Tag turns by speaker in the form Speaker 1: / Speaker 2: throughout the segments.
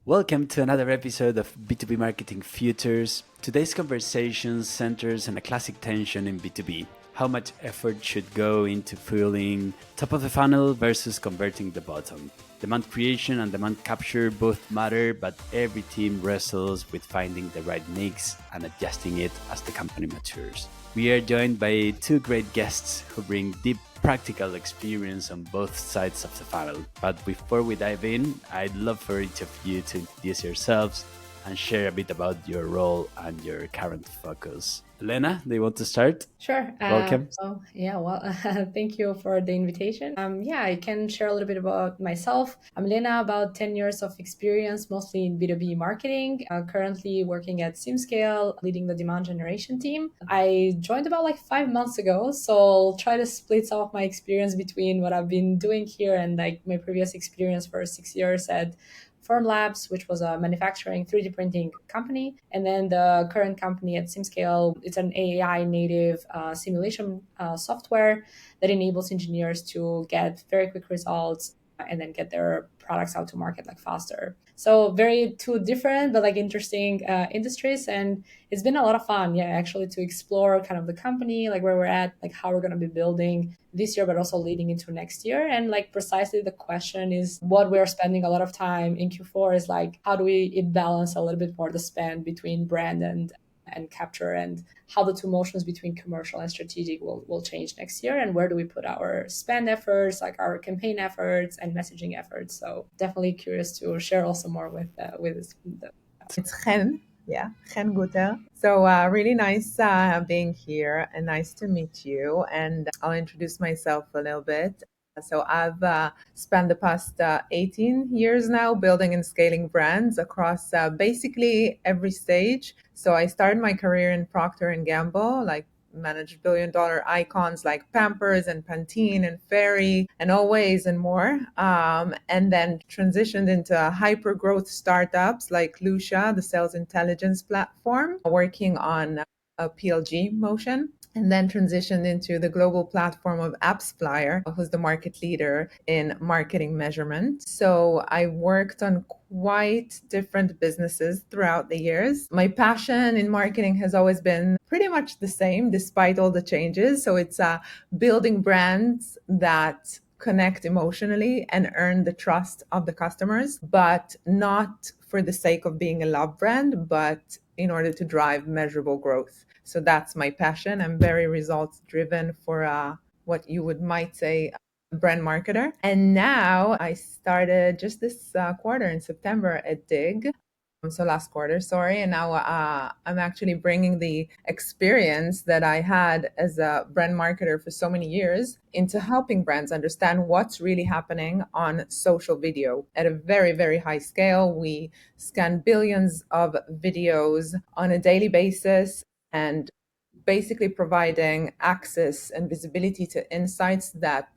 Speaker 1: Welcome to another episode of B2B Marketing Futures. Today's conversation centers on a classic tension in B2B. How much effort should go into fueling top of the funnel versus converting the bottom? Demand creation and demand capture both matter, but every team wrestles with finding the right mix and adjusting it as the company matures. We are joined by two great guests who bring deep practical experience on both sides of the funnel. But before we dive in, I'd love for each of you to introduce yourselves and share a bit about your role and your current focus. Elena, do you want to start?
Speaker 2: Sure.
Speaker 1: Welcome.
Speaker 2: Thank you for the invitation. I can share a little bit about myself. I'm Elena, about 10 years of experience, mostly in B2B marketing, currently working at SimScale, leading the demand generation team. I joined about 5 months ago, so I'll try to split some of my experience between what I've been doing here and my previous experience for 6 years at Firm Labs, which was a manufacturing 3D printing company. And then the current company at SimScale, it's an AI native simulation software that enables engineers to get very quick results and then get their products out to market faster. So very two different but interesting industries, and it's been a lot of fun, actually, to explore kind of the company, where we're at, how we're going to be building this year, but also leading into next year. And precisely the question is what we're spending a lot of time in Q4 is how do we balance a little bit more the spend between brand and capture, and how the two motions between commercial and strategic will change next year, and where do we put our spend efforts, our campaign efforts and messaging efforts. So definitely curious to share also more with the
Speaker 3: It's Chen, Chen Guter. So really nice being here and nice to meet you. And I'll introduce myself a little bit. So I've spent the past 18 years now building and scaling brands across basically every stage. So I started my career in Procter and Gamble, managed billion-dollar icons like Pampers and Pantene and Fairy and Always and more. And then transitioned into hyper-growth startups like Lucia, the sales intelligence platform, working on a PLG motion. And then transitioned into the global platform of AppsFlyer, who's the market leader in marketing measurement. So I worked on quite different businesses throughout the years. My passion in marketing has always been pretty much the same, despite all the changes. So it's building brands that connect emotionally and earn the trust of the customers, but not for the sake of being a love brand, but in order to drive measurable growth. So that's my passion. I'm very results driven for what you might say a brand marketer. And now I started just this quarter in September at Dig. So last quarter, sorry. And now I'm actually bringing the experience that I had as a brand marketer for so many years into helping brands understand what's really happening on social video at a very, very high scale. We scan billions of videos on a daily basis and basically providing access and visibility to insights that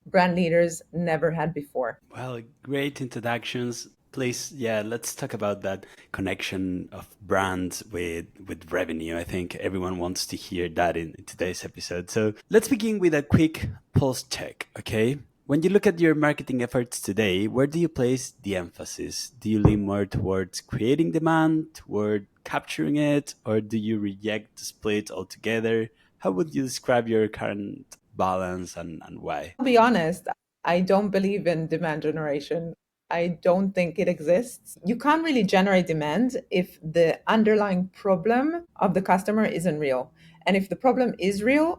Speaker 3: brand leaders never had before.
Speaker 1: Well, great introductions. Please, let's talk about that connection of brands with revenue. I think everyone wants to hear that in today's episode. So let's begin with a quick pulse check, okay? When you look at your marketing efforts today, where do you place the emphasis? Do you lean more towards creating demand, toward capturing it, or do you reject the split altogether? How would you describe your current balance and why?
Speaker 3: I'll be honest, I don't believe in demand generation. I don't think it exists. You can't really generate demand if the underlying problem of the customer isn't real. And if the problem is real,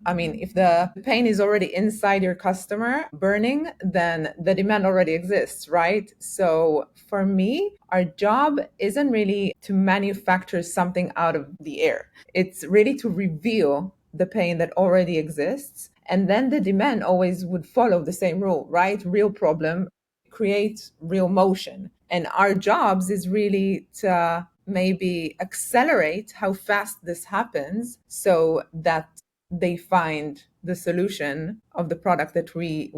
Speaker 3: if the pain is already inside your customer burning, then the demand already exists, right? So for me, our job isn't really to manufacture something out of the air. It's really to reveal the pain that already exists. And then the demand always would follow the same rule, right? Real problem creates real motion. And our jobs is really to maybe accelerate how fast this happens so that they find the solution of the product that we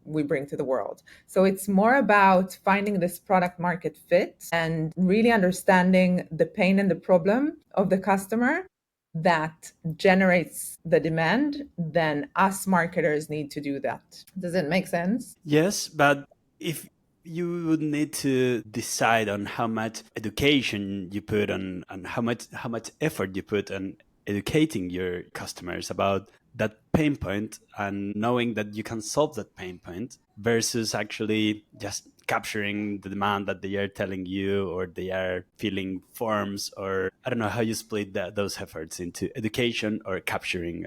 Speaker 3: bring to the world. So it's more about finding this product market fit and really understanding the pain and the problem of the customer that generates the demand. Then us marketers need to do that. Does it make sense?
Speaker 1: Yes, but if you would need to decide on how much education you put on, and how much effort you put on educating your customers about that pain point and knowing that you can solve that pain point versus actually just capturing the demand that they are telling you, or they are filling forms, or I don't know how you split those efforts into education or capturing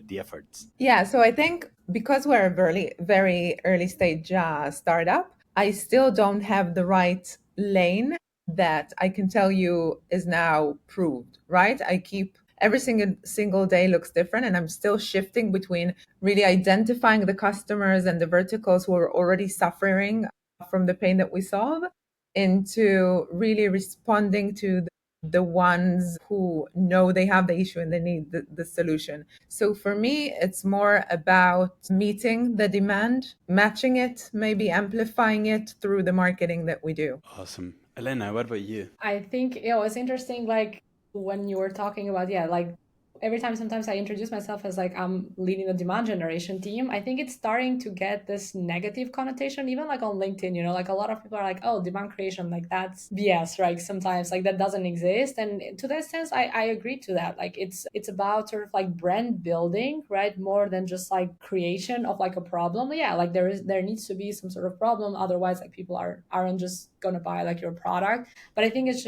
Speaker 1: the efforts.
Speaker 3: Yeah, so I think because we're a very early stage startup, I still don't have the right lane that I can tell you is now proved, right? I keep every single day looks different, and I'm still shifting between really identifying the customers and the verticals who are already suffering from the pain that we solve into really responding to the ones who know they have the issue and they need the solution. So for me, it's more about meeting the demand, matching it, maybe amplifying it through the marketing that we do.
Speaker 1: Awesome. Elena, what about you?
Speaker 2: I think it's interesting, like when you were talking about, yeah, like every time sometimes I introduce myself as like I'm leading the demand generation team, I think it's starting to get this negative connotation, even like on LinkedIn, like a lot of people are like, oh, demand creation, like that's BS, right? Sometimes like that doesn't exist. And to that sense, I agree to that. Like it's about sort of like brand building, right? More than just like creation of like a problem. Yeah, like there needs to be some sort of problem. Otherwise, like people aren't just gonna buy like your product. But I think it's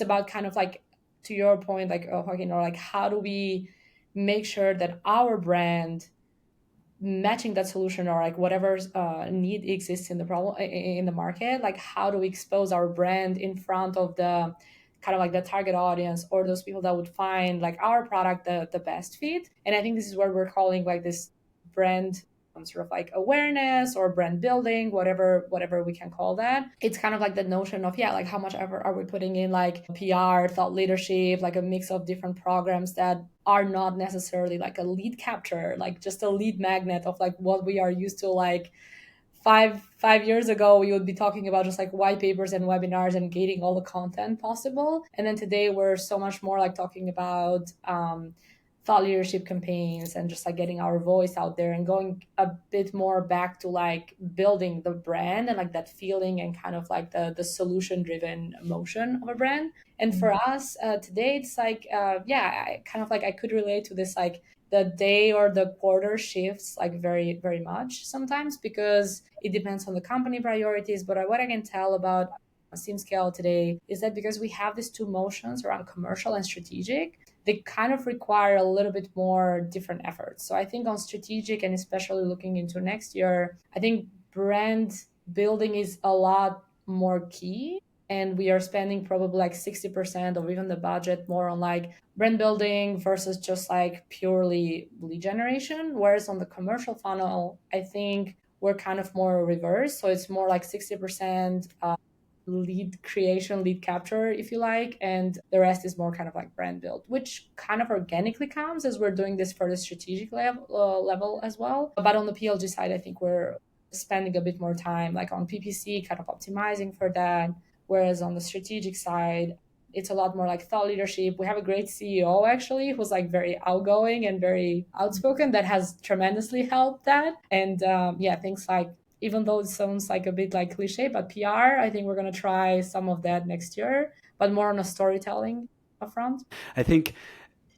Speaker 2: about kind of like, to your point, like Joaquin, or like how do we make sure that our brand matching that solution, or like whatever need exists in the problem in the market, like how do we expose our brand in front of the kind of like the target audience, or those people that would find like our product the best fit. And I think this is what we're calling like this brand sort of like awareness or brand building, whatever we can call that. It's kind of like the notion of, yeah, like how much effort are we putting in like PR, thought leadership, like a mix of different programs that are not necessarily like a lead capture, like just a lead magnet of like what we are used to. Like five years ago, we would be talking about just like white papers and webinars and gating all the content possible. And then today we're so much more like talking about thought leadership campaigns and just like getting our voice out there and going a bit more back to like building the brand and like that feeling and kind of like the solution driven motion of a brand. And for us today, it's like I kind of like I could relate to this, like the day or the quarter shifts like very very much sometimes, because it depends on the company priorities. But what I can tell about SimScale today is that because we have these two motions around commercial and strategic, they kind of require a little bit more different efforts. So I think on strategic, and especially looking into next year, I think brand building is a lot more key. And we are spending probably like 60% of even the budget more on like brand building versus just like purely lead generation. Whereas on the commercial funnel, I think we're kind of more reverse. So it's more like 60% lead creation, lead capture, if you like, and the rest is more kind of like brand build, which kind of organically comes as we're doing this for the strategic level as well. But on the PLG side, I think we're spending a bit more time like on PPC, kind of optimizing for that. Whereas on the strategic side, it's a lot more like thought leadership. We have a great CEO actually who's like very outgoing and very outspoken, that has tremendously helped that. And things like, even though it sounds like a bit like cliche, but PR, I think we're going to try some of that next year, but more on a storytelling front.
Speaker 1: I think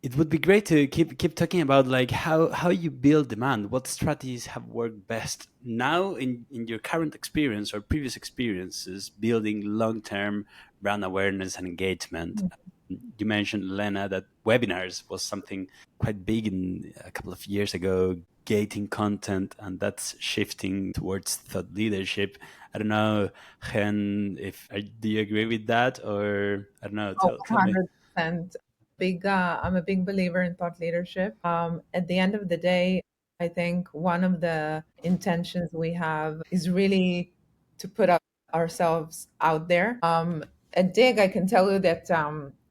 Speaker 1: it would be great to keep talking about like how you build demand. What strategies have worked best now in your current experience or previous experiences building long-term brand awareness and engagement. You mentioned, Elena, that webinars was something quite big in a couple of years ago, gating content, and that's shifting towards thought leadership. I don't know, Hen, if do you agree with that, or I don't know,
Speaker 3: Oh,
Speaker 1: tell me.
Speaker 3: 100%. I'm a big believer in thought leadership. At the end of the day, I think one of the intentions we have is really to put ourselves out there. At Dig, I can tell you that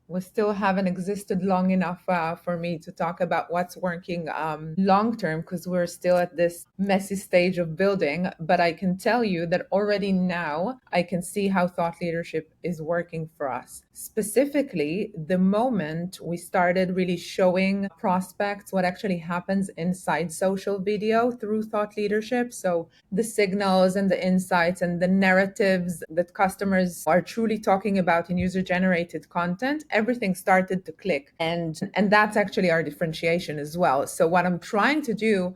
Speaker 3: we still haven't existed long enough for me to talk about what's working long term, because we're still at this messy stage of building. But I can tell you that already now I can see how thought leadership is working for us. Specifically, the moment we started really showing prospects what actually happens inside social video through thought leadership. So the signals and the insights and the narratives that customers are truly talking about in user generated content, everything started to click. And that's actually our differentiation as well. So what I'm trying to do,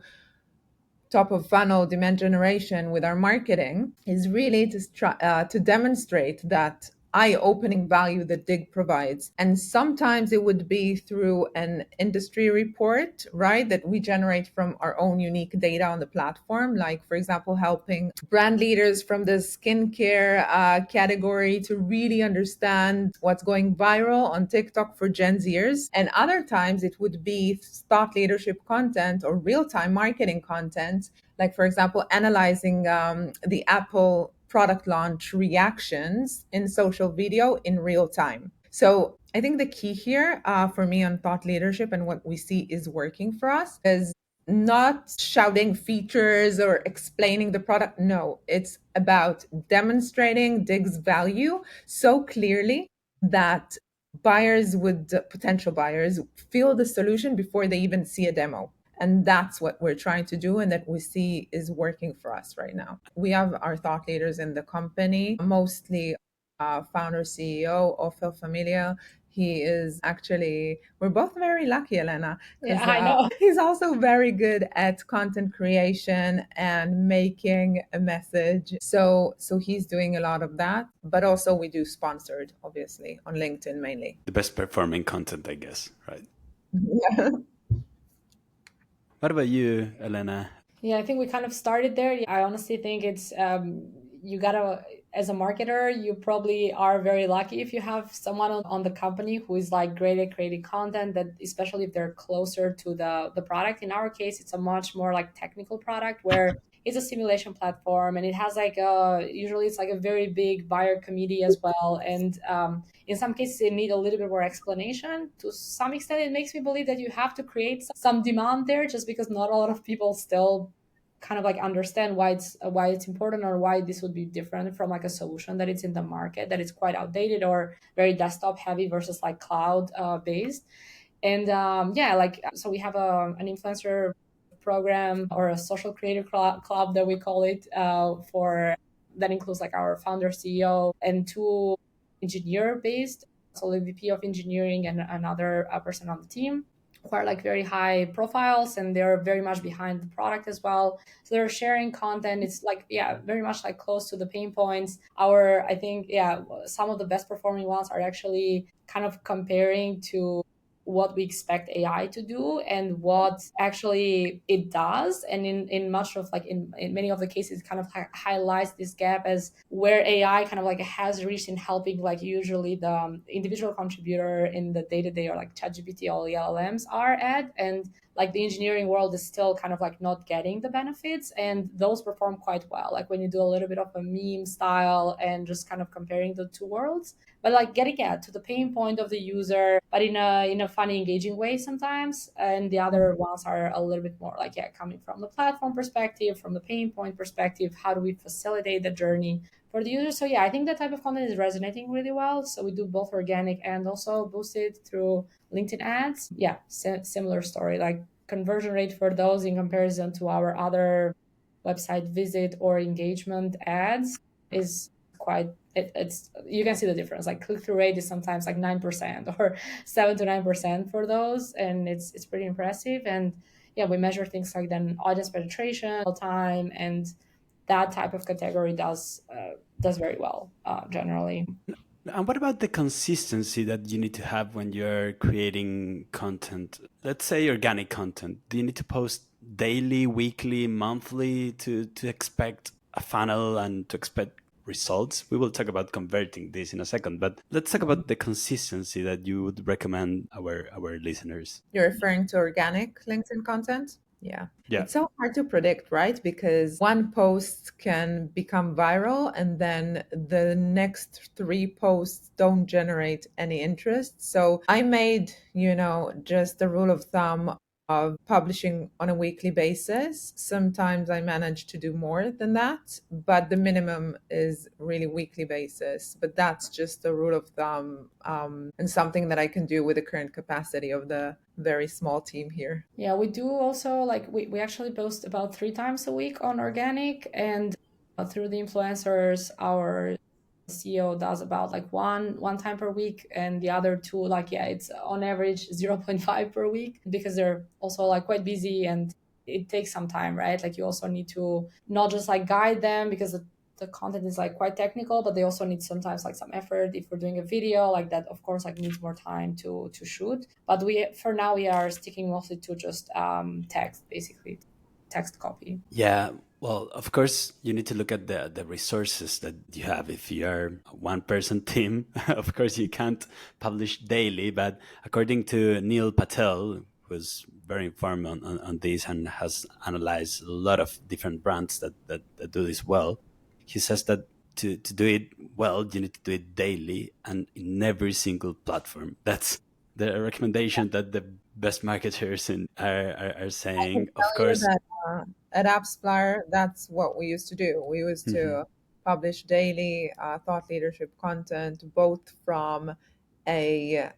Speaker 3: top of funnel demand generation with our marketing, is really to demonstrate that eye-opening value that Dig provides. And sometimes it would be through an industry report, right, that we generate from our own unique data on the platform, like, for example, helping brand leaders from the skincare category to really understand what's going viral on TikTok for Gen Zers. And other times it would be thought leadership content or real-time marketing content, like, for example, analyzing the Apple product launch reactions in social video in real time. So I think the key here for me on thought leadership and what we see is working for us is not shouting features or explaining the product. No, it's about demonstrating Dig's value so clearly that potential buyers feel the solution before they even see a demo. And that's what we're trying to do and that we see is working for us right now. We have our thought leaders in the company, mostly founder CEO, Ofer Familia. He is actually, we're both very lucky, Elena,
Speaker 2: Yeah, I know.
Speaker 3: he's also very good at content creation and making a message. So he's doing a lot of that, but also we do sponsored, obviously, on LinkedIn mainly.
Speaker 1: The best performing content, I guess, right?
Speaker 3: Yeah.
Speaker 1: What about you, Elena?
Speaker 2: Yeah, I think we kind of started there. I honestly think it's you gotta, as a marketer, you probably are very lucky if you have someone on the company who is like great at creating content, that especially if they're closer to the product. In our case, it's a much more like technical product where it's a simulation platform and it has like usually it's like a very big buyer committee as well. And in some cases, they need a little bit more explanation. To some extent, it makes me believe that you have to create some demand there, just because not a lot of people still kind of like understand why it's important, or why this would be different from like a solution that it's in the market, that it's quite outdated or very desktop heavy versus like cloud based. And yeah, like, so we have an influencer program or a social creator club that we call it, for that includes like our founder, CEO, and two engineer based, so the VP of engineering and another person on the team, who are like very high profiles, and they're very much behind the product as well. So they're sharing content. It's like, yeah, very much like close to the pain points. I think, yeah, some of the best performing ones are actually kind of comparing to what we expect AI to do and what actually it does. And in much of like in many of the cases, it kind of highlights this gap as where AI kind of like has reached in helping like usually the individual contributor in the day-to-day, or like ChatGPT or LLMs are at. And like the engineering world is still kind of like not getting the benefits, and those perform quite well. Like when you do a little bit of a meme style and just kind of comparing the two worlds, but like getting to the pain point of the user, but in a funny, engaging way sometimes. And the other ones are a little bit more like, yeah, coming from the platform perspective, from the pain point perspective, how do we facilitate the journey for the user? So yeah, I think that type of content is resonating really well. So we do both organic and also boosted through LinkedIn ads. Yeah, similar story, like conversion rate for those in comparison to our other website visit or engagement ads is quite, it's you can see the difference. Like click-through rate is sometimes like 9% or 7 to 9% for those, and it's pretty impressive. And yeah, we measure things like then audience penetration, time, and that type of category does very well generally.
Speaker 1: And what about the consistency that you need to have when you're creating content? Let's say organic content. Do you need to post daily, weekly, monthly to expect a funnel and to expect results? We will talk about converting this in a second, but let's talk about the consistency that you would recommend our listeners.
Speaker 3: You're referring to organic LinkedIn content? Yeah.
Speaker 1: Yeah.
Speaker 3: It's so hard to predict, right? Because one post can become viral and then the next three posts don't generate any interest. So I made, just the rule of thumb of publishing on a weekly basis. Sometimes I manage to do more than that, but the minimum is really weekly basis. But that's just a rule of thumb, and something that I can do with the current capacity of the very small team here.
Speaker 2: Yeah, we do also like we actually post about 3 times a week on organic, and through the influencers, our CEO does about like one time per week, and the other two, like, yeah, it's on average 0.5 per week, because they're also like quite busy and it takes some time, right? Like you also need to not just like guide them, because the content is like quite technical, but they also need sometimes like some effort. If we're doing a video like that, of course, like needs more time to shoot. But for now we are sticking mostly to just text, basically text copy.
Speaker 1: Yeah, well, of course, you need to look at the resources that you have. If you are a one-person team, of course, you can't publish daily. But according to Neil Patel, who's very informed on this and has analyzed a lot of different brands that do this well, he says that to do it well, you need to do it daily and in every single platform. That's the recommendation that the best marketers are
Speaker 3: I can
Speaker 1: saying. Of
Speaker 3: tell you
Speaker 1: course.
Speaker 3: that at AppsFlyer, that's what we used to do. We used
Speaker 1: Mhm.
Speaker 3: to publish daily thought leadership content, both from a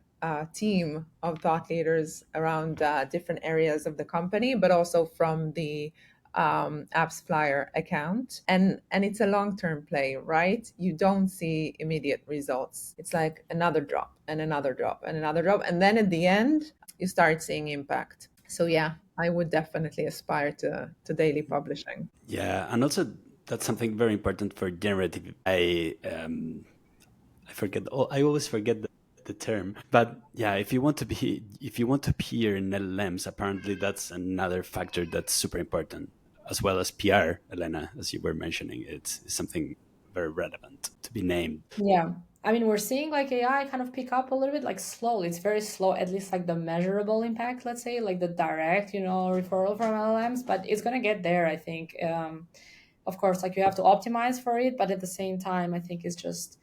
Speaker 3: team of thought leaders around different areas of the company, but also from the AppsFlyer account. And it's a long-term play, right? You don't see immediate results. It's like another drop and another drop and another drop. And then at the end, you start seeing impact. So yeah, I would definitely aspire to daily publishing.
Speaker 1: Yeah, and also that's something very important for generative. I forget. Oh, I always forget the term. But yeah, if you want to appear in LLMs, apparently that's another factor that's super important, as well as PR. Elena, as you were mentioning, it's something very relevant to be named.
Speaker 2: Yeah. I mean, we're seeing like AI kind of pick up a little bit, like slowly. It's very slow, at least like the measurable impact, let's say, like the direct, referral from LLMs, but it's going to get there, I think. Of course, like you have to optimize for it, but at the same time, I think it's just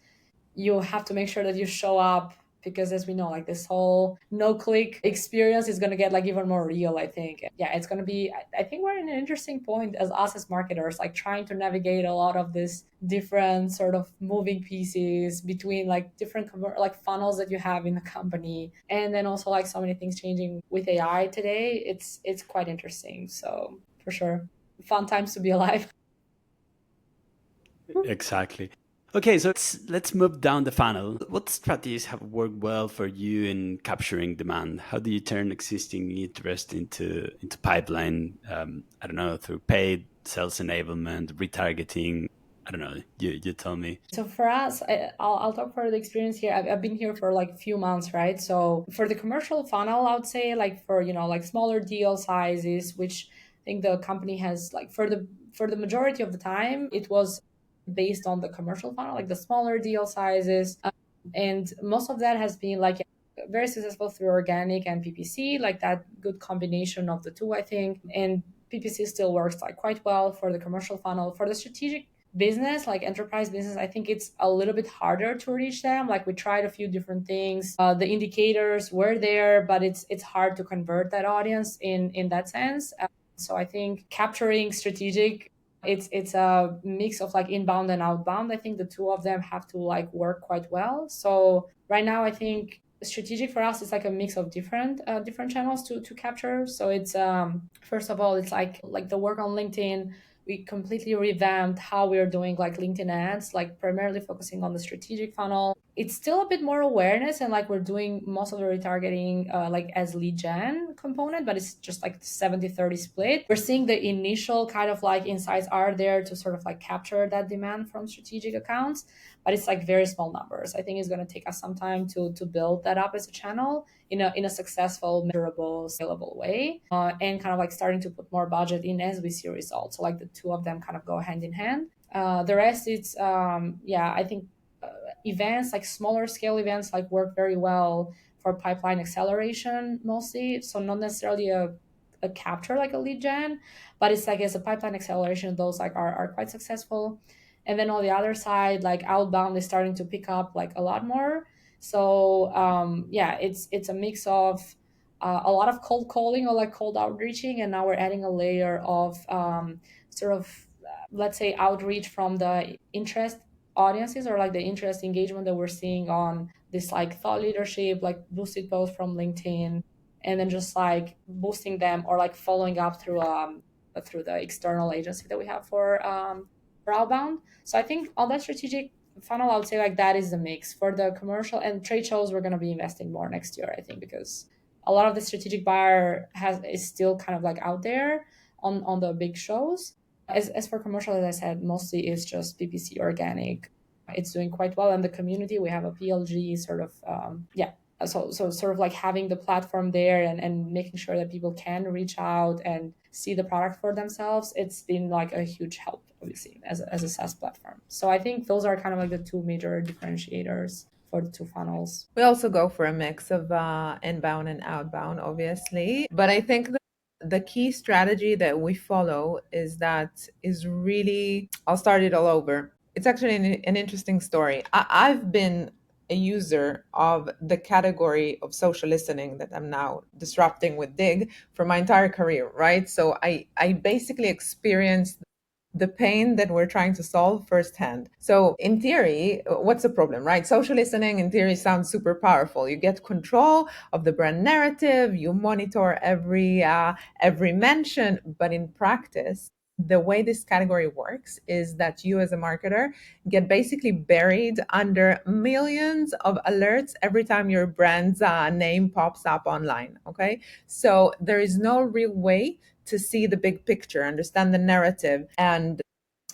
Speaker 2: you have to make sure that you show up, because as we know, like this whole no click experience is going to get like even more real, I think. Yeah, it's going to be, I think we're in an interesting point as us as marketers, like trying to navigate a lot of this different sort of moving pieces between like different like funnels that you have in the company, and then also like so many things changing with AI today. It's quite interesting. So for sure, fun times to be alive.
Speaker 1: Exactly. Okay, so let's move down the funnel. What strategies have worked well for you in capturing demand? How do you turn existing interest into pipeline? I don't know, through paid sales enablement, retargeting. I don't know. You tell me.
Speaker 2: So for us, I'll talk for the experience here. I've been here for like few months, right? So for the commercial funnel, I would say like for, like smaller deal sizes, which I think the company has like for the majority of the time, it was based on the commercial funnel, like the smaller deal sizes. And most of that has been like very successful through organic and PPC, like that good combination of the two, I think. And PPC still works like quite well for the commercial funnel. For the strategic business, like enterprise business, I think it's a little bit harder to reach them. Like we tried a few different things. The indicators were there, but it's hard to convert that audience in that sense. So I think capturing strategic, it's a mix of like inbound and outbound. I think the two of them have to like work quite well. So right now, I think strategic for us is like a mix of different channels to capture. So it's first of all, it's like the work on LinkedIn. We completely revamped how we're doing like LinkedIn ads, like primarily focusing on the strategic funnel. It's still a bit more awareness, and like we're doing most of the retargeting like as lead gen component, but it's just like 70-30 split. We're seeing the initial kind of like insights are there to sort of like capture that demand from strategic accounts, but it's like very small numbers. I think it's going to take us some time to build that up as a channel in a successful, measurable, scalable way, and kind of like starting to put more budget in as we see results. So like the two of them kind of go hand in hand. The rest, it's I think events, like smaller scale events, like work very well for pipeline acceleration mostly. So not necessarily a capture like a lead gen, but it's like as a pipeline acceleration, those like are quite successful. And then on the other side, like outbound is starting to pick up like a lot more. So yeah, it's a mix of a lot of cold calling or like cold outreaching, and now we're adding a layer of sort of let's say outreach from the interest audiences, or like the interest engagement that we're seeing on this like thought leadership, like boosted posts from LinkedIn, and then just like boosting them or like following up through the external agency that we have for outbound. So I think on that strategic funnel, I would say like that is the mix. For the commercial and trade shows, we're going to be investing more next year, I think, because a lot of the strategic buyer is still kind of like out there on the big shows. As for commercial, as I said, mostly it's just PPC organic. It's doing quite well in the community. We have a PLG sort of so sort of like having the platform there and making sure that people can reach out and see the product for themselves. It's been like a huge help, obviously, as a SaaS platform. So I think those are kind of like the two major differentiators for the two funnels.
Speaker 3: We also go for a mix of inbound and outbound, obviously. But I think the key strategy that we follow is really, I'll start it all over. It's actually an interesting story. I've been a user of the category of social listening that I'm now disrupting with Dig for my entire career, right? So I basically experienced the pain that we're trying to solve firsthand. So in theory, what's the problem, right? Social listening in theory sounds super powerful. You get control of the brand narrative, you monitor every mention, but in practice, the way this category works is that you as a marketer get basically buried under millions of alerts every time your brand's name pops up online, okay? So there is no real way to see the big picture, understand the narrative, and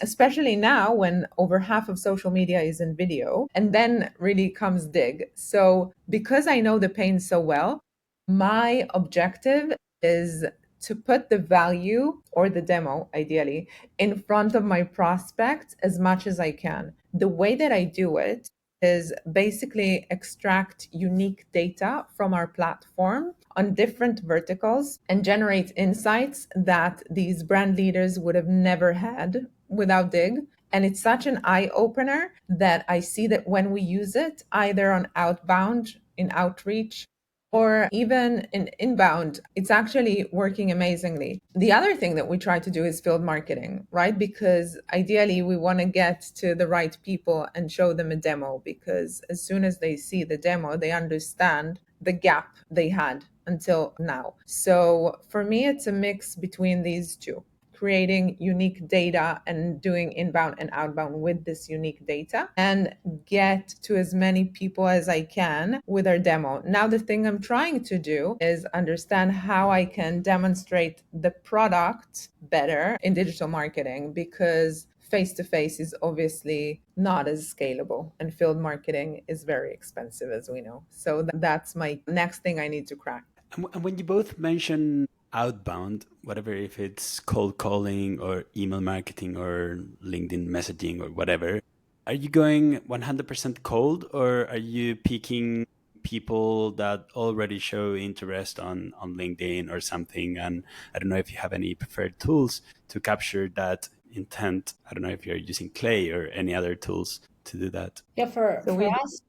Speaker 3: especially now when over half of social media is in video, and then really comes Dig. So because I know the pain so well, my objective is to put the value or the demo, ideally, in front of my prospects as much as I can. The way that I do it is basically extract unique data from our platform on different verticals and generate insights that these brand leaders would have never had without Dig. And it's such an eye opener that I see that when we use it, either on outbound, in outreach, or even in inbound, it's actually working amazingly. The other thing that we try to do is field marketing, right? Because ideally we want to get to the right people and show them a demo, because as soon as they see the demo, they understand the gap they had until now. So for me, it's a mix between these two, creating unique data and doing inbound and outbound with this unique data, and get to as many people as I can with our demo. Now, the thing I'm trying to do is understand how I can demonstrate the product better in digital marketing, because face-to-face is obviously not as scalable and field marketing is very expensive, as we know. So that's my next thing I need to crack.
Speaker 1: And when you both mention outbound, whatever, if it's cold calling or email marketing or LinkedIn messaging or whatever, are you going 100% cold, or are you picking people that already show interest on LinkedIn or something? And I don't know if you have any preferred tools to capture that intent. I don't know if you're using Clay or any other tools to do that.
Speaker 2: Yeah, for us,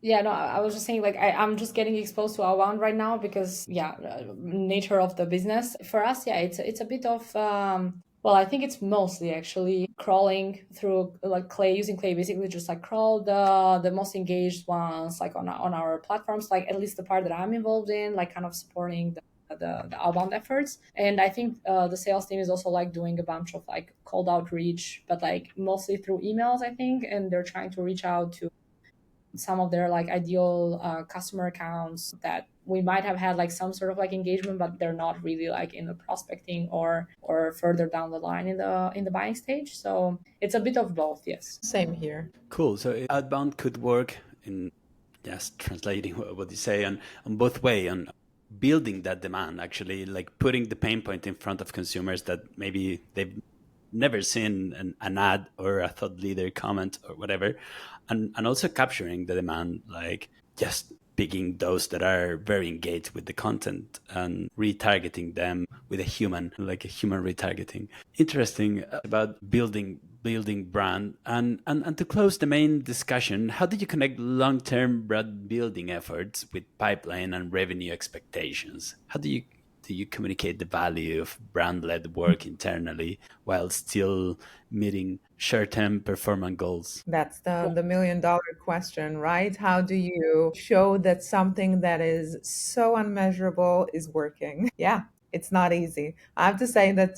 Speaker 2: yeah, no, I was just saying, like, I'm just getting exposed to outbound right now because, nature of the business. For us, yeah, it's a bit of, well, I think it's mostly actually crawling through like Clay, using Clay, basically just like crawl the most engaged ones, like on our platforms, like at least the part that I'm involved in, like kind of supporting the outbound efforts. And I think the sales team is also like doing a bunch of like cold outreach, but like mostly through emails, I think, and they're trying to reach out to some of their like ideal customer accounts that we might have had like some sort of like engagement, but they're not really like in the prospecting or further down the line in the buying stage. So it's a bit of both. Yes,
Speaker 3: same here.
Speaker 1: Cool. So outbound could work in just translating what you say on both way, on building that demand, actually, like putting the pain point in front of consumers that maybe they've never seen an ad or a thought leader comment or whatever, and also capturing the demand, like just picking those that are very engaged with the content and retargeting them with a human, like a human retargeting. Interesting about building brand. And to close the main discussion, how did you connect long-term brand building efforts with pipeline and revenue expectations? How do you communicate the value of brand-led work internally while still meeting short-term performance goals?
Speaker 3: That's the $1 million question, right? How do you show that something that is so unmeasurable is working? Yeah, it's not easy. I have to say that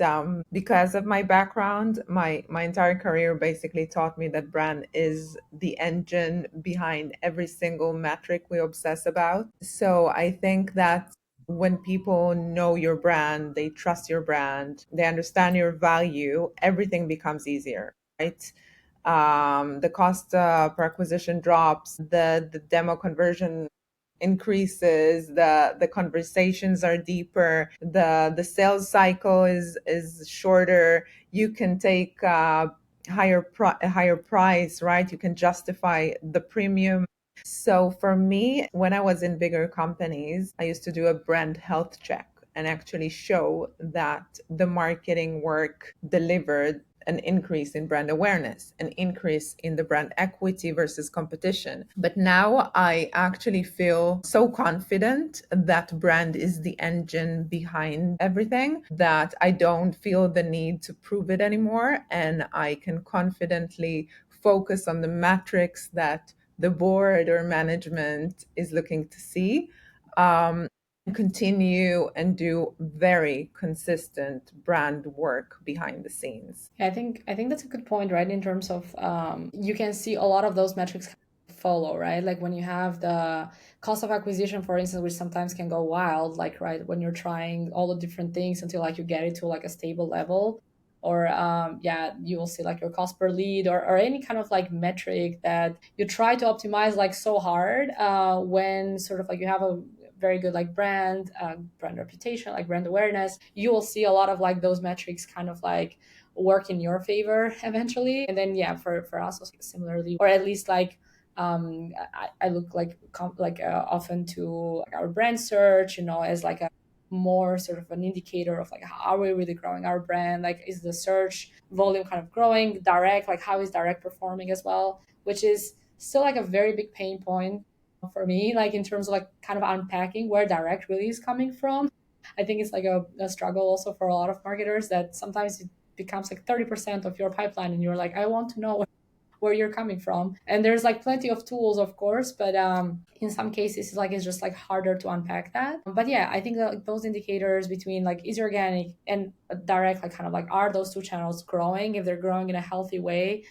Speaker 3: because of my background, my entire career basically taught me that brand is the engine behind every single metric we obsess about. So I think that when people know your brand, they trust your brand, they understand your value, everything becomes easier, right? The cost per acquisition drops, the demo conversion increases, the conversations are deeper, the sales cycle is shorter. You can take a higher price, right? You can justify the premium. So for me, when I was in bigger companies, I used to do a brand health check and actually show that the marketing work delivered an increase in brand awareness, an increase in the brand equity versus competition. But now I actually feel so confident that brand is the engine behind everything that I don't feel the need to prove it anymore. And I can confidently focus on the metrics that the board or management is looking to see. Continue and do very consistent brand work behind the scenes.
Speaker 2: I think that's a good point, right? In terms of you can see a lot of those metrics follow, right? Like when you have the cost of acquisition, for instance, which sometimes can go wild, like right when you're trying all the different things until like you get it to like a stable level, or you will see like your cost per lead, or any kind of like metric that you try to optimize like so hard when sort of like you have a very good like brand reputation, like brand awareness, you will see a lot of like those metrics kind of like work in your favor eventually. And then for us also similarly, or at least like I look like often to like our brand search, as like a more sort of an indicator of like how are we really growing our brand, like is the search volume kind of growing, direct, like how is direct performing as well, which is still like a very big pain point for me, like in terms of like kind of unpacking where direct really is coming from. I think it's like a struggle also for a lot of marketers, that sometimes it becomes like 30% of your pipeline and you're like, I want to know where you're coming from. And there's like plenty of tools, of course, but in some cases like it's just like harder to unpack that. But yeah, I think that like, those indicators between like is organic and direct, like kind of like are those two channels growing? If they're growing in a healthy way,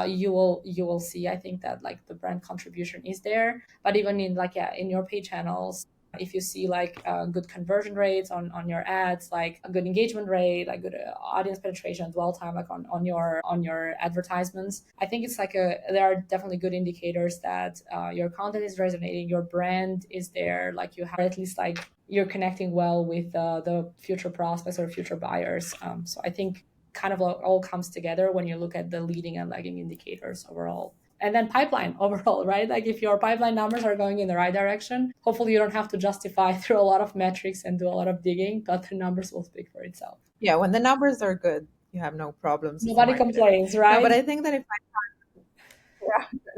Speaker 2: you will see, I think, that like the brand contribution is there. But even in like in your paid channels, if you see like good conversion rates on your ads, like a good engagement rate, like good audience penetration, dwell time, like on your advertisements, I think it's like there are definitely good indicators that your content is resonating, your brand is there, like you have, at least like you're connecting well with the future prospects or future buyers. So I think kind of all comes together when you look at the leading and lagging indicators overall. And then pipeline overall, right? Like if your pipeline numbers are going in the right direction, hopefully you don't have to justify through a lot of metrics and do a lot of digging, but the numbers will speak for itself.
Speaker 3: Yeah, when the numbers are good, you have no problems as a
Speaker 2: Nobody
Speaker 3: marketer.
Speaker 2: complains,
Speaker 3: No,
Speaker 2: right?
Speaker 3: but I think that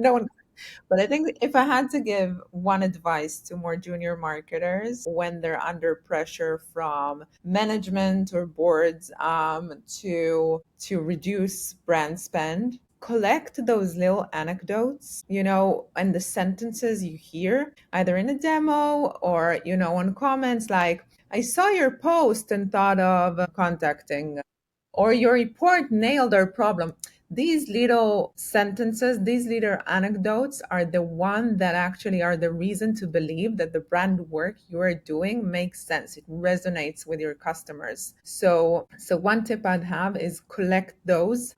Speaker 3: no one. But I think if I had to give one advice to more junior marketers when they're under pressure from management or boards to reduce brand spend, collect those little anecdotes, and the sentences you hear either in a demo or, on comments like, I saw your post and thought of contacting, or your report nailed our problem. These little sentences, these little anecdotes are the one that actually are the reason to believe that the brand work you are doing makes sense. It resonates with your customers. So one tip I'd have is collect those,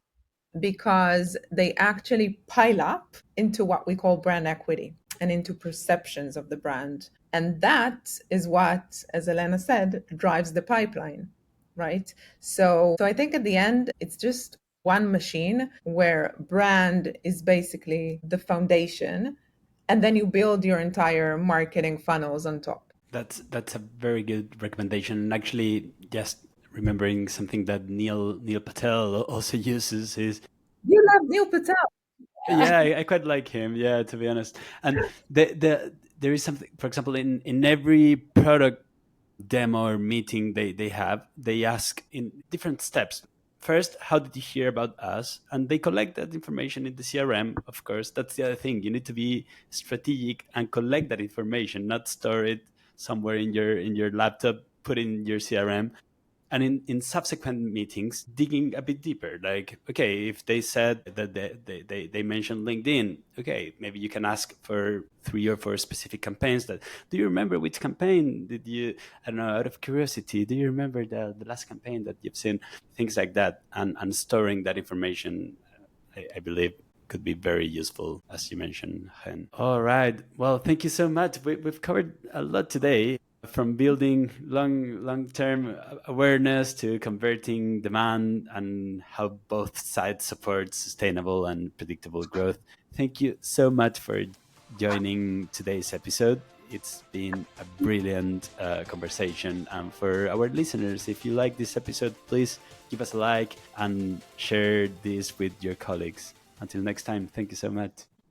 Speaker 3: because they actually pile up into what we call brand equity and into perceptions of the brand. And that is what, as Elena said, drives the pipeline, right? So I think at the end, it's just one machine where brand is basically the foundation and then you build your entire marketing funnels on top.
Speaker 1: That's a very good recommendation. And actually, just remembering something that Neil Patel also uses is,
Speaker 3: You love Neil Patel.
Speaker 1: yeah, I quite like him. Yeah, to be honest. And there is something, for example, in every product demo or meeting they have, they ask in different steps. First, how did you hear about us? And they collect that information in the CRM. Of course, that's the other thing. You need to be strategic and collect that information, not store it somewhere in your laptop, put in your CRM. And in subsequent meetings, digging a bit deeper, like, okay, if they said that they mentioned LinkedIn, okay, maybe you can ask for 3 or 4 specific campaigns. That, do you remember which campaign did you, I don't know, out of curiosity, do you remember the last campaign that you've seen? Things like that. And storing that information, I believe, could be very useful, as you mentioned, Hen. All right. Well, thank you so much. We've covered a lot today, from building long-term awareness to converting demand, and how both sides support sustainable and predictable growth. Thank you so much for joining today's episode. It's been a brilliant conversation. And for our listeners, if you like this episode, please give us a like and share this with your colleagues. Until next time, thank you so much.